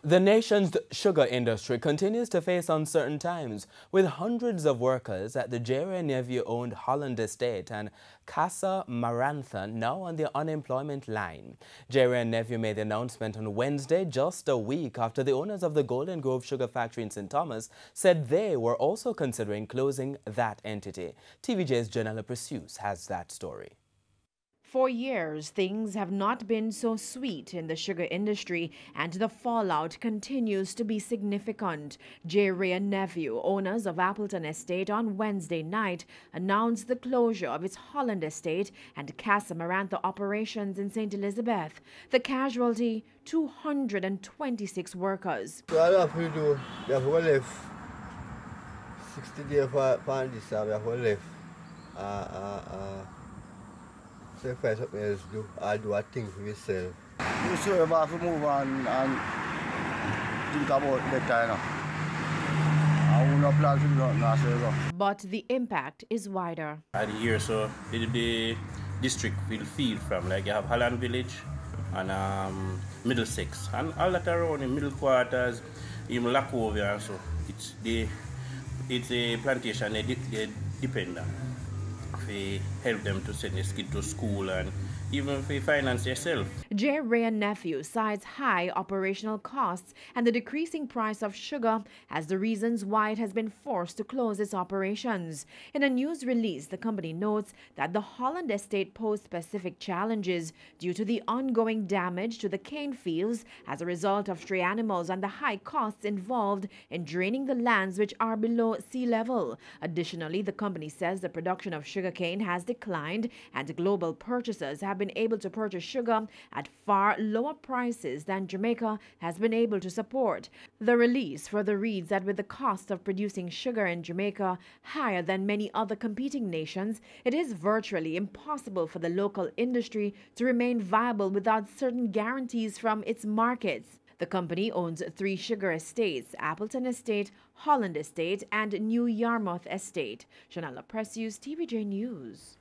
The nation's sugar industry continues to face uncertain times, with hundreds of workers at the Jerry Nephew-owned Holland Estate and Casa Marantha now on the unemployment line. Jerry Nephew made the announcement on Wednesday, just a week after the owners of the Golden Grove Sugar Factory in St. Thomas said they were also considering closing that entity. TVJ's Janella Pursues has that story. For years, things have not been so sweet in the sugar industry, and the fallout continues to be significant. Jerry and Nephew, owners of Appleton Estate, on Wednesday night announced the closure of its Holland Estate and Casa Marantha operations in St. Elizabeth. The casualty, 226 workers. So all have to do, we have to left 60 days for this, we have to left. So if I something else do, I'll do a thing for myself. You sure have to move on and think about better, you know. I will not plan to do nothing. But the impact is wider. At the year, so the district will feel from, like you have Holland Village and Middlesex, and all that around in middle quarters, even Lacovia, so it's a plantation they depend on. We help them to send their kids to school and even if we finance yourself. Jerry and Nephew cites high operational costs and the decreasing price of sugar as the reasons why it has been forced to close its operations. In a news release, the company notes that the Holland Estate posed specific challenges due to the ongoing damage to the cane fields as a result of stray animals and the high costs involved in draining the lands which are below sea level. Additionally, the company says the production of sugarcane has declined and global purchasers have been able to purchase sugar at far lower prices than Jamaica has been able to support. The release further reads that with the cost of producing sugar in Jamaica higher than many other competing nations, it is virtually impossible for the local industry to remain viable without certain guarantees from its markets. The company owns 3 sugar estates: Appleton Estate, Holland Estate, and New Yarmouth Estate. Janella Pursues, TVJ News.